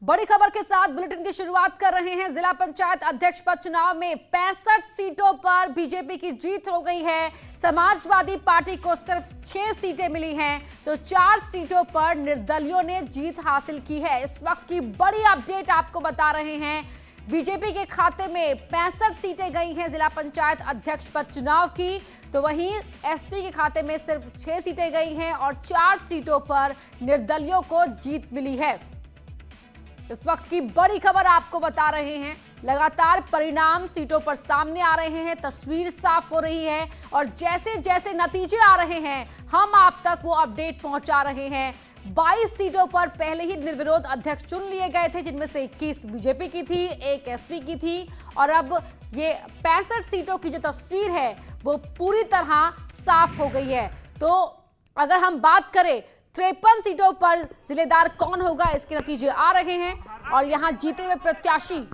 बड़ी खबर के साथ बुलेटिन की शुरुआत कर रहे हैं। जिला पंचायत अध्यक्ष पद चुनाव में 65 सीटों पर बीजेपी की जीत हो गई है। समाजवादी पार्टी को सिर्फ 6 सीटें मिली हैं, तो 4 सीटों पर निर्दलियों ने जीत हासिल की है। इस वक्त की बड़ी अपडेट आपको बता रहे हैं। बीजेपी के खाते में 65 सीटें गई हैं जिला पंचायत अध्यक्ष पद चुनाव की, तो वहीं एसपी के खाते में सिर्फ 6 सीटें गई हैं और 4 सीटों पर निर्दलियों को जीत मिली है। इस वक्त की बड़ी खबर आपको बता रहे हैं। लगातार परिणाम सीटों पर सामने आ रहे हैं, तस्वीर साफ हो रही है और जैसे जैसे नतीजे आ रहे हैं हम आप तक वो अपडेट पहुंचा रहे हैं। 22 सीटों पर पहले ही निर्विरोध अध्यक्ष चुन लिए गए थे, जिनमें से 21 बीजेपी की थी, 1 एसपी की थी और अब ये 65 सीटों की जो तस्वीर है वो पूरी तरह साफ हो गई है। तो अगर हम बात करें 53 सीटों पर जिलेदार कौन होगा, इसके नतीजे आ रहे हैं और यहां जीते हुए प्रत्याशी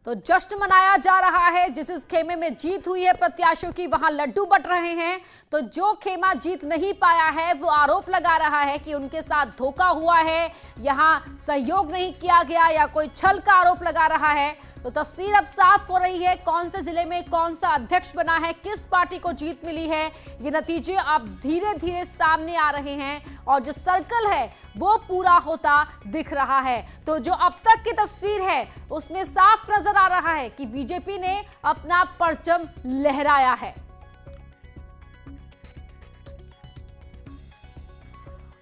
तो जश्न मनाया जा रहा है। जिस खेमे में जीत हुई है प्रत्याशियों की, वहां लड्डू बट रहे हैं। तो जो खेमा जीत नहीं पाया है वो आरोप लगा रहा है कि उनके साथ धोखा हुआ है, यहां सहयोग नहीं किया गया या कोई छल का आरोप लगा रहा है। तो तस्वीर अब साफ हो रही है, कौन से जिले में कौन सा अध्यक्ष बना है, किस पार्टी को जीत मिली है, ये नतीजे अब धीरे धीरे सामने आ रहे हैं और जो सर्कल है वो पूरा होता दिख रहा है। तो जो अब तक की तस्वीर है उसमें साफ नजर आ रहा है कि बीजेपी ने अपना परचम लहराया है।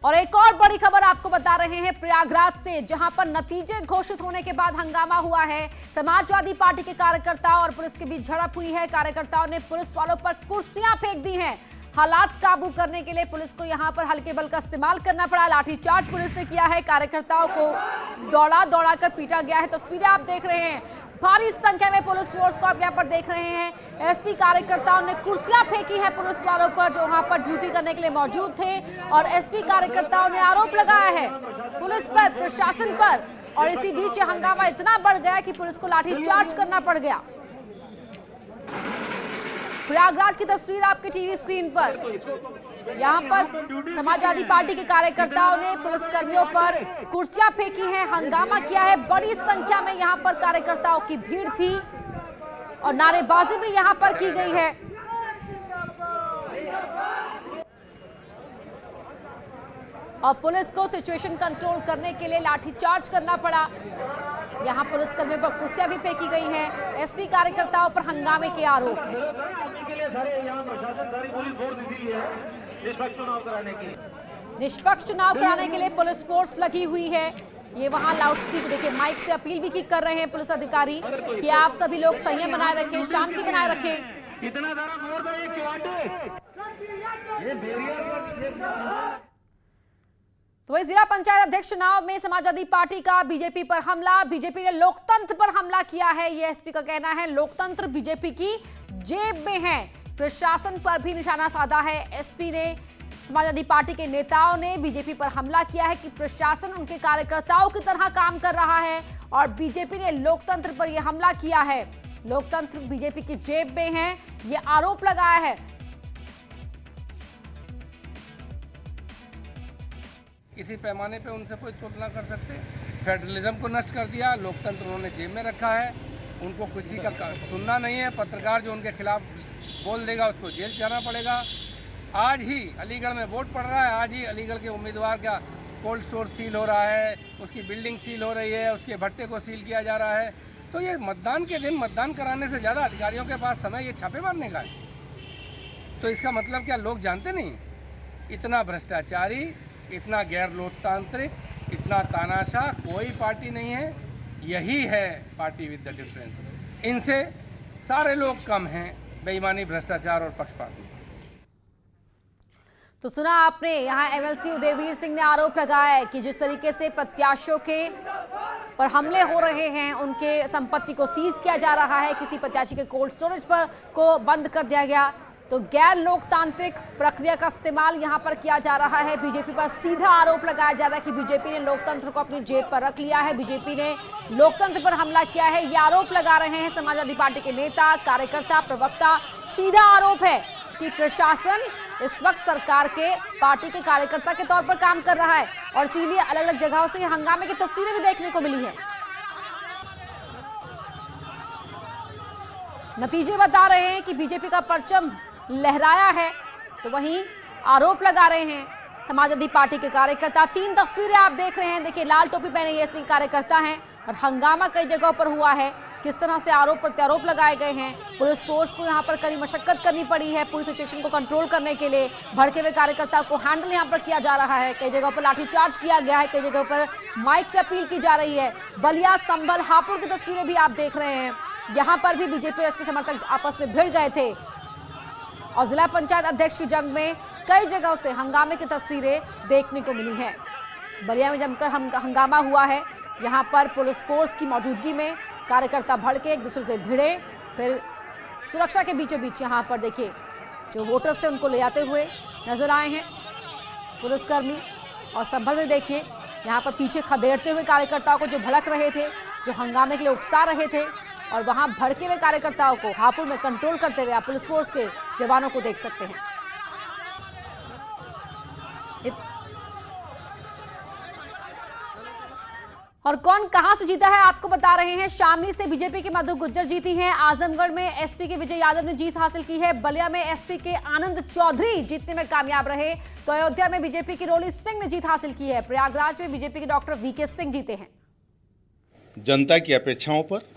और एक और बड़ी खबर आपको बता रहे हैं प्रयागराज से, जहां पर नतीजे घोषित होने के बाद हंगामा हुआ है। समाजवादी पार्टी के कार्यकर्ताओं और पुलिस के बीच झड़प हुई है। कार्यकर्ताओं ने पुलिस वालों पर कुर्सियां फेंक दी हैं। हालात काबू करने के लिए पुलिस को यहां पर हल्के बल का इस्तेमाल करना पड़ा। लाठीचार्ज पुलिस ने किया है, कार्यकर्ताओं को दौड़ा कर पीटा गया है। तस्वीरें आप देख रहे हैं, भारी संख्या में पुलिस फोर्स को आप यहाँ पर देख रहे हैं। एसपी कार्यकर्ताओं ने कुर्सियां फेंकी है पुलिस वालों पर जो वहां पर ड्यूटी करने के लिए मौजूद थे और एसपी कार्यकर्ताओं ने आरोप लगाया है पुलिस पर, प्रशासन पर। और इसी बीच हंगामा इतना बढ़ गया कि पुलिस को लाठीचार्ज करना पड़ गया। प्रयागराज की तस्वीर आपके टीवी स्क्रीन पर, यहाँ पर समाजवादी पार्टी के कार्यकर्ताओं ने पुलिसकर्मियों पर कुर्सियां फेंकी हैं, हंगामा किया है। बड़ी संख्या में यहाँ पर कार्यकर्ताओं की भीड़ थी और नारेबाजी भी यहाँ पर की गई है। और पुलिस को सिचुएशन कंट्रोल करने के लिए लाठीचार्ज करना पड़ा। यहाँ पुलिसकर्मियों पर कुर्सियां भी फेंकी गई हैं। एसपी कार्यकर्ताओं पर हंगामे के आरोप हैं। निष्पक्ष चुनाव कराने के लिए पुलिस फोर्स लगी हुई है। ये वहां लाउडस्पीकर देखिए माइक से अपील भी कर रहे हैं पुलिस अधिकारी कि आप सभी लोग संयम बनाए रखें, शांति बनाए रखें। इतना तो वही जिला पंचायत अध्यक्ष चुनाव में समाजवादी पार्टी का बीजेपी पर हमला, बीजेपी ने लोकतंत्र पर हमला किया है, ये एसपी का कहना है। लोकतंत्र बीजेपी की जेब में है, प्रशासन पर भी निशाना साधा है एसपी ने। समाजवादी पार्टी के नेताओं ने बीजेपी पर हमला किया है कि प्रशासन उनके कार्यकर्ताओं की तरह काम कर रहा है और बीजेपी ने लोकतंत्र पर यह हमला किया है। लोकतंत्र बीजेपी की जेब में है, ये आरोप लगाया है। किसी पैमाने पे उनसे कोई तुलना कर सकते। फेडरलिज्म को नष्ट कर दिया, लोकतंत्र उन्होंने जेब में रखा है, उनको किसी का सुनना नहीं है। पत्रकार जो उनके खिलाफ बोल देगा उसको जेल जाना पड़ेगा। आज ही अलीगढ़ में वोट पड़ रहा है, आज ही अलीगढ़ के उम्मीदवार का कोल्ड स्टोर सील हो रहा है, उसकी बिल्डिंग सील हो रही है, उसके भट्टे को सील किया जा रहा है। तो ये मतदान के दिन मतदान कराने से ज़्यादा अधिकारियों के पास समय ये छापे मारने का है। तो इसका मतलब क्या लोग जानते नहीं? इतना भ्रष्टाचारी, इतना गैर लोकतांत्रिक, इतना तानाशाह कोई पार्टी नहीं है। यही है पार्टी विद द डिफरेंस। इनसे सारे लोग कम हैं बेईमानी, भ्रष्टाचार और पक्षपात। तो सुना आपने, यहाँ एमएलसी उदयवीर सिंह ने आरोप लगाया है कि जिस तरीके से प्रत्याशियों के पर हमले हो रहे हैं, उनके संपत्ति को सीज किया जा रहा है, किसी प्रत्याशी के कोल्ड स्टोरेज पर को बंद कर दिया गया, तो गैर लोकतांत्रिक प्रक्रिया का इस्तेमाल यहां पर किया जा रहा है। बीजेपी पर सीधा आरोप लगाया जा रहा है कि बीजेपी ने लोकतंत्र को अपनी जेब पर रख लिया है, बीजेपी ने लोकतंत्र पर हमला किया है, ये आरोप लगा रहे हैं समाजवादी पार्टी के नेता, कार्यकर्ता, प्रवक्ता। सीधा आरोप है कि प्रशासन इस वक्त सरकार के पार्टी के कार्यकर्ता के तौर पर काम कर रहा है और इसीलिए अलग अलग जगहों से हंगामे की तस्वीरें भी देखने को मिली है। नतीजे बता रहे हैं कि बीजेपी का परचम लहराया है, तो वहीं आरोप लगा रहे हैं समाजवादी पार्टी के कार्यकर्ता। 3 तस्वीरें आप देख रहे हैं, देखिए लाल टोपी पहने एएसपी कार्यकर्ता हैं और हंगामा कई जगहों पर हुआ है। किस तरह से आरोप प्रत्यारोप लगाए गए हैं, पुलिस फोर्स को यहाँ पर कड़ी मशक्कत करनी पड़ी है पूरी सिचुएशन को कंट्रोल करने के लिए। भड़के हुए कार्यकर्ता को हैंडल यहाँ पर किया जा रहा है, कई जगहों पर लाठीचार्ज किया गया है, कई जगहों पर माइक से अपील की जा रही है। बलिया, संभल, हापुड़ की तस्वीरें भी आप देख रहे हैं, यहाँ पर भी बीजेपी और एसपी समर्थक आपस में भिड़ गए थे और जिला पंचायत अध्यक्ष की जंग में कई जगहों से हंगामे की तस्वीरें देखने को मिली हैं। बलिया में जमकर हंगामा हुआ है, यहाँ पर पुलिस फोर्स की मौजूदगी में कार्यकर्ता भड़के एक दूसरे से भिड़े, फिर सुरक्षा के बीचों बीच यहाँ पर देखिए जो वोटर्स थे उनको ले जाते हुए नजर आए हैं पुलिसकर्मी। और संभल में देखिए यहाँ पर पीछे खदेड़ते हुए कार्यकर्ताओं को जो भड़क रहे थे, जो हंगामे के लिए उकसा रहे थे, और वहां भड़के हुए कार्यकर्ताओं को हापुड़ में कंट्रोल करते हुए आप पुलिस फोर्स के जवानों को देख सकते हैं। और कौन कहां से जीता है आपको बता रहे हैं। शामली से बीजेपी के मधु गुज्जर जीती हैं, आजमगढ़ में एसपी के विजय यादव ने जीत हासिल की है, बलिया में एसपी के आनंद चौधरी जीतने में कामयाब रहे, तो अयोध्या में बीजेपी की रोली सिंह ने जीत हासिल की है, प्रयागराज में बीजेपी के डॉक्टर वीके सिंह जीते हैं। जनता की अपेक्षाओं पर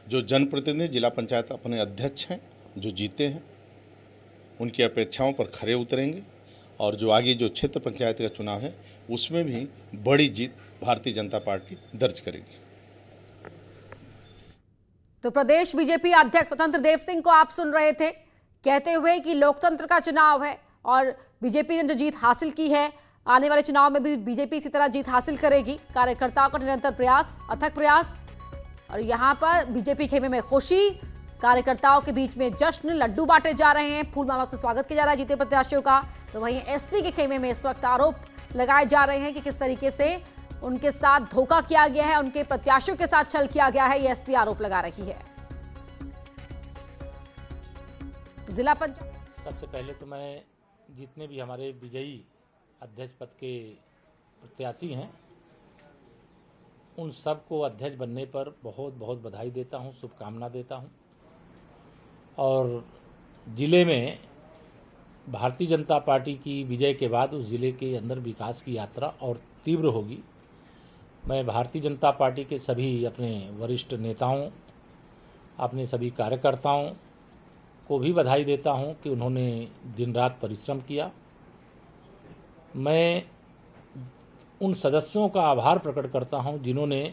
जो जनप्रतिनिधि जिला पंचायत अपने अध्यक्ष हैं जो जीते हैं, उनकी अपेक्षाओं पर खरे उतरेंगे और जो आगे जो क्षेत्र पंचायत का चुनाव है उसमें भी बड़ी जीत भारतीय जनता पार्टी दर्ज करेगी। तो प्रदेश बीजेपी अध्यक्ष स्वतंत्र देव सिंह को आप सुन रहे थे कहते हुए कि लोकतंत्र का चुनाव है और बीजेपी ने जो जीत हासिल की है, आने वाले चुनाव में भी बीजेपी इसी तरह जीत हासिल करेगी। कार्यकर्ताओं का निरंतर प्रयास, अथक प्रयास, और यहाँ पर बीजेपी खेमे में खुशी, कार्यकर्ताओं के बीच में जश्न, लड्डू बांटे जा रहे हैं, फूल माला से स्वागत किया जा रहा है जीते प्रत्याशियों का। तो वहीं एसपी के खेमे में इस वक्त आरोप लगाए जा रहे हैं कि किस तरीके से उनके साथ धोखा किया गया है, उनके प्रत्याशियों के साथ छल किया गया है, ये एसपी आरोप लगा रही है। जिला पंचायत सबसे पहले तो मैं जितने भी हमारे विजयी अध्यक्ष पद के प्रत्याशी हैं उन सबको अध्यक्ष बनने पर बहुत बहुत बधाई देता हूं, शुभकामना देता हूं। और ज़िले में भारतीय जनता पार्टी की विजय के बाद उस ज़िले के अंदर विकास की यात्रा और तीव्र होगी। मैं भारतीय जनता पार्टी के सभी अपने वरिष्ठ नेताओं, अपने सभी कार्यकर्ताओं को भी बधाई देता हूं कि उन्होंने दिन रात परिश्रम किया। मैं उन सदस्यों का आभार प्रकट करता हूं जिन्होंने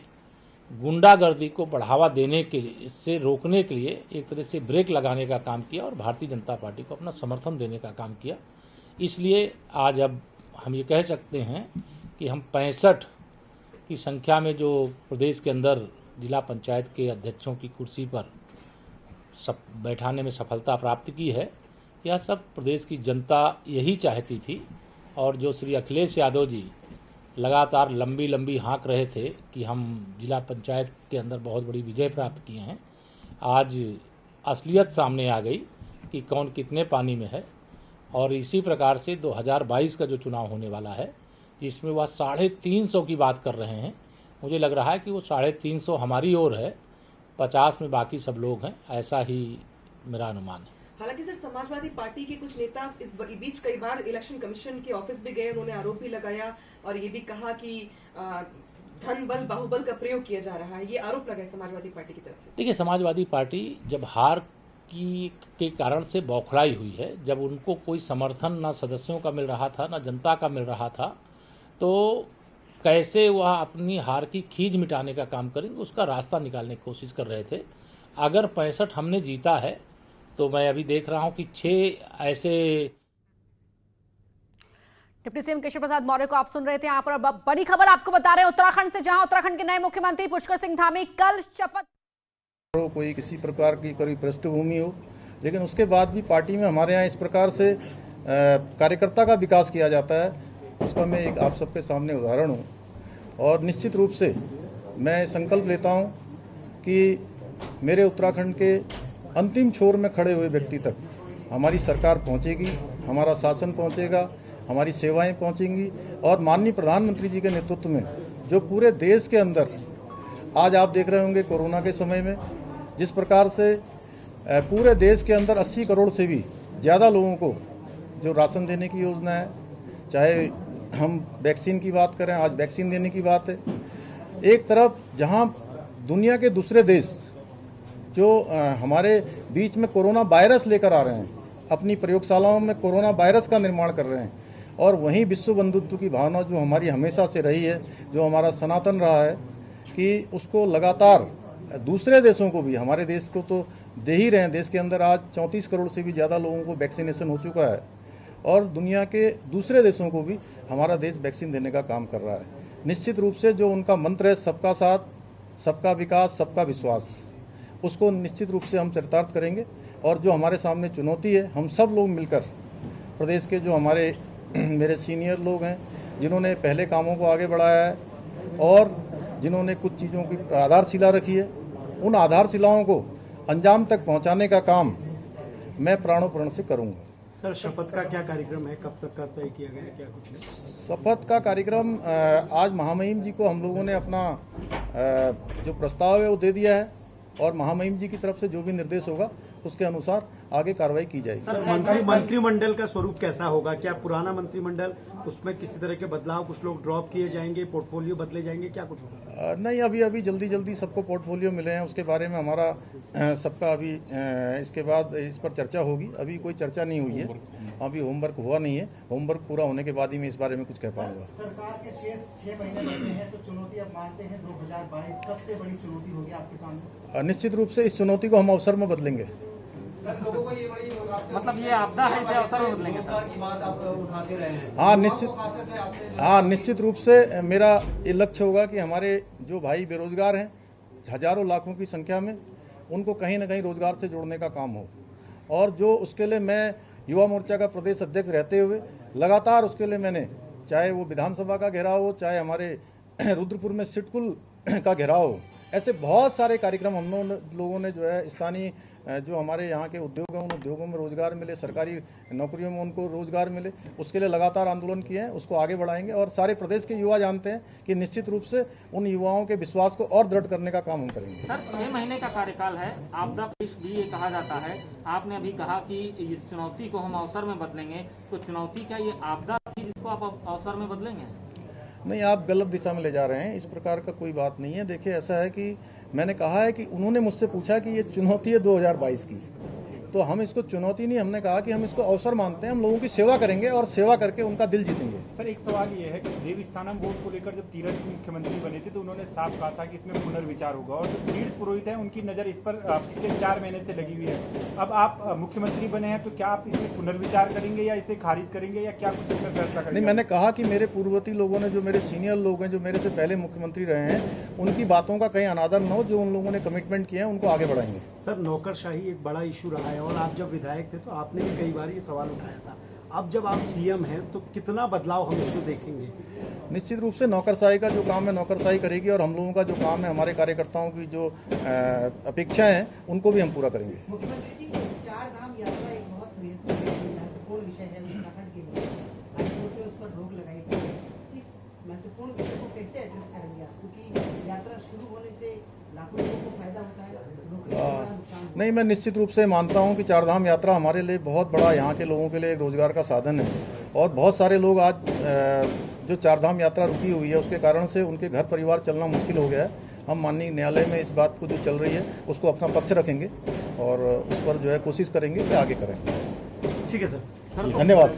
गुंडागर्दी को बढ़ावा देने के लिए, इससे रोकने के लिए एक तरह से ब्रेक लगाने का काम किया और भारतीय जनता पार्टी को अपना समर्थन देने का काम किया। इसलिए आज अब हम ये कह सकते हैं कि हम 65 की संख्या में जो प्रदेश के अंदर जिला पंचायत के अध्यक्षों की कुर्सी पर बैठाने में सफलता प्राप्त की है, यह सब प्रदेश की जनता यही चाहती थी। और जो श्री अखिलेश यादव जी लगातार लंबी लंबी हाँक रहे थे कि हम जिला पंचायत के अंदर बहुत बड़ी विजय प्राप्त किए हैं, आज असलियत सामने आ गई कि कौन कितने पानी में है। और इसी प्रकार से 2022 का जो चुनाव होने वाला है जिसमें वह 350 की बात कर रहे हैं, मुझे लग रहा है कि वो 350 हमारी ओर है, 50 में बाकी सब लोग हैं, ऐसा ही मेरा अनुमान है। हालांकि सर, समाजवादी पार्टी के कुछ नेता इस बीच कई बार इलेक्शन कमीशन के ऑफिस भी गए, उन्होंने आरोप भी लगाया और ये भी कहा कि धन बल बाहुबल का प्रयोग किया जा रहा है, ये आरोप लगा है समाजवादी पार्टी की तरफ से। देखिए, समाजवादी पार्टी जब हार के कारण से बौखलाई हुई है, जब उनको कोई समर्थन ना सदस्यों का मिल रहा था ना जनता का मिल रहा था, तो कैसे वह अपनी हार की खींच मिटाने का काम करेंगे, उसका रास्ता निकालने की कोशिश कर रहे थे। अगर 65 हमने जीता है तो मैं अभी देख रहा हूं कि 6 ऐसे। डिप्टी सीएम केशव प्रसाद मौर्य को आप सुन रहे थे। यहाँ पर बड़ी खबर आपको बता रहे हैं उत्तराखंड से, जहां उत्तराखंड के नए मुख्यमंत्री पुष्कर सिंह धामी कल शपथ। कोई किसी प्रकार की कोई पृष्ठभूमि हो, लेकिन उसके बाद भी पार्टी में हमारे यहाँ इस प्रकार से कार्यकर्ता का विकास किया जाता है, उसका मैं एक आप सबके सामने उदाहरण हूँ। और निश्चित रूप से मैं संकल्प लेता हूँ कि मेरे उत्तराखंड के अंतिम छोर में खड़े हुए व्यक्ति तक हमारी सरकार पहुंचेगी, हमारा शासन पहुंचेगा, हमारी सेवाएं पहुंचेंगी और माननीय प्रधानमंत्री जी के नेतृत्व में जो पूरे देश के अंदर आज आप देख रहे होंगे कोरोना के समय में जिस प्रकार से पूरे देश के अंदर 80 करोड़ से भी ज़्यादा लोगों को जो राशन देने की योजना है, चाहे हम वैक्सीन की बात करें, आज वैक्सीन देने की बात है। एक तरफ जहां दुनिया के दूसरे देश जो हमारे बीच में कोरोना वायरस लेकर आ रहे हैं, अपनी प्रयोगशालाओं में कोरोना वायरस का निर्माण कर रहे हैं, और वहीं विश्व बंधुत्व की भावना जो हमारी हमेशा से रही है, जो हमारा सनातन रहा है कि उसको लगातार दूसरे देशों को भी, हमारे देश को तो दे ही रहे हैं। देश के अंदर आज 34 करोड़ से भी ज़्यादा लोगों को वैक्सीनेशन हो चुका है और दुनिया के दूसरे देशों को भी हमारा देश वैक्सीन देने का काम कर रहा है। निश्चित रूप से जो उनका मंत्र है सबका साथ, सबका विकास, सबका विश्वास, उसको निश्चित रूप से हम चरितार्थ करेंगे। और जो हमारे सामने चुनौती है, हम सब लोग मिलकर, प्रदेश के जो हमारे मेरे सीनियर लोग हैं जिन्होंने पहले कामों को आगे बढ़ाया है और जिन्होंने कुछ चीज़ों की आधारशिला रखी है, उन आधारशिलाओं को अंजाम तक पहुंचाने का काम मैं प्राणोपरण से करूंगा। सर, शपथ का क्या कार्यक्रम है, कब तक का तय किया गया है, क्या कुछ है? शपथ का कार्यक्रम आज महामहिम जी को हम लोगों ने अपना जो प्रस्ताव है वो दे दिया है और महामहिम जी की तरफ से जो भी निर्देश होगा उसके अनुसार आगे कार्रवाई की जाएगी। सर, मंत्रिमंडल का स्वरूप कैसा होगा? क्या पुराना मंत्रिमंडल, उसमें किसी तरह के बदलाव, कुछ लोग ड्रॉप किए जाएंगे, पोर्टफोलियो बदले जाएंगे, क्या कुछ होगा? नहीं, अभी जल्दी सबको पोर्टफोलियो मिले हैं, उसके बारे में हमारा सबका अभी इसके बाद इस पर चर्चा होगी। अभी कोई चर्चा नहीं हुई है, अभी होमवर्क हुआ नहीं है। होमवर्क पूरा होने के बाद ही मैं इस बारे में कुछ कह पाऊंगा। सरकार के शेष 6 महीने बचे हैं, तो चुनौती आप मानते हैं 2022 सबसे बड़ी चुनौती होगी आपके सामने? निश्चित रूप से इस चुनौती को हम अवसर में बदलेंगे। मतलब ये आपदा है, इसे अवसर में बदलेंगे की बात आप उठाते रहे हैं। हाँ, निश्चित रूप से मेरा ये लक्ष्य होगा कि हमारे जो भाई बेरोजगार हैं, हजारों लाखों की संख्या में, उनको कहीं ना कहीं रोजगार से जोड़ने का काम हो। और जो उसके लिए मैं युवा मोर्चा का प्रदेश अध्यक्ष रहते हुए लगातार उसके लिए मैंने, चाहे वो विधानसभा का घेराव हो, चाहे हमारे रुद्रपुर में सिटकुल का घेराव हो, ऐसे बहुत सारे कार्यक्रम हम लोगों ने जो है स्थानीय जो हमारे यहाँ के उद्योग हैं उन उद्योगों में रोजगार मिले, सरकारी नौकरियों में उनको रोजगार मिले, उसके लिए लगातार आंदोलन किए हैं, उसको आगे बढ़ाएंगे। और सारे प्रदेश के युवा जानते हैं कि निश्चित रूप से उन युवाओं के विश्वास को और दृढ़ करने का काम हम करेंगे। सर, 6 महीने का कार्यकाल है, आपदा भी ये कहा जाता है। आपने अभी कहा कि इस चुनौती को हम अवसर में बदलेंगे, तो चुनौती क्या ये आपदा थी जिसको आप अवसर में बदलेंगे? नहीं, आप गलत दिशा में ले जा रहे हैं, इस प्रकार का कोई बात नहीं है। देखिए, ऐसा है कि मैंने कहा है कि उन्होंने मुझसे पूछा कि ये चुनौती है 2022 की, तो हम इसको चुनौती नहीं, हमने कहा कि हम इसको अवसर मानते हैं। हम लोगों की सेवा करेंगे और सेवा करके उनका दिल जीतेंगे। सर, एक सवाल ये है कि देवस्थानम बोर्ड को लेकर जब तीरथ मुख्यमंत्री बने थे तो उन्होंने साफ कहा था कि इसमें पुनर्विचार होगा, और जो तीर्थ पुरोहित हैं उनकी नज़र इस पर पिछले 4 महीने से लगी हुई है। अब आप मुख्यमंत्री बने हैं तो क्या आप इसमें पुनर्विचार करेंगे या इसे खारिज करेंगे या क्या कुछ इसमें फैसला करेंगे? नहीं, मैंने कहा कि मेरे पूर्ववर्ती लोगों ने, जो मेरे सीनियर लोग हैं, जो मेरे से पहले मुख्यमंत्री रहे हैं, उनकी बातों का कहीं अनादर न हो। जो उन लोगों ने कमिटमेंट किए हैं उनको आगे बढ़ाएंगे। सर, नौकरशाही एक बड़ा इशू रहा है और आप जब विधायक थे तो आपने भी कई बार ये सवाल उठाया था। अब जब आप सीएम हैं तो कितना बदलाव हम इसको देखेंगे? निश्चित रूप से नौकरशाही का जो काम है नौकरशाही करेगी, और हम लोगों का जो काम है, हमारे कार्यकर्ताओं की जो अपेक्षाएं हैं उनको भी हम पूरा करेंगे। मुख्यमंत्री जी, 4 धाम यात्रा एक बहुत महत्वपूर्ण विषय है उत्तराखंड के लिए, हाईकोर्ट ने उस पर रोक लगाई गई है। इस महत्वपूर्ण विषय को कैसे एड्रेस करेंगे आप, क्योंकि यात्रा शुरू होने से लाखों लोगों को फायदा होता है, नहीं, मैं निश्चित रूप से मानता हूं कि 4 धाम यात्रा हमारे लिए बहुत बड़ा, यहाँ के लोगों के लिए एक रोजगार का साधन है। और बहुत सारे लोग आज जो 4 धाम यात्रा रुकी हुई है उसके कारण से उनके घर परिवार चलना मुश्किल हो गया है। हम माननीय न्यायालय में इस बात को जो चल रही है उसको अपना पक्ष रखेंगे और उस पर जो है कोशिश करेंगे कि आगे करेंगे। ठीक है सर, धन्यवाद।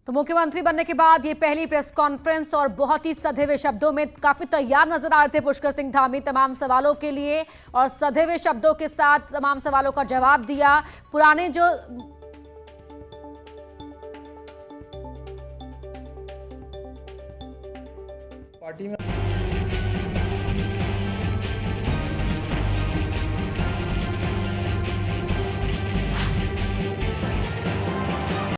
तो मुख्यमंत्री बनने के बाद ये पहली प्रेस कॉन्फ्रेंस, और बहुत ही सधे हुए शब्दों में काफी तैयार नजर आ रहे थे पुष्कर सिंह धामी तमाम सवालों के लिए, और सधे हुए शब्दों के साथ तमाम सवालों का जवाब दिया। पुराने जो पार्टी में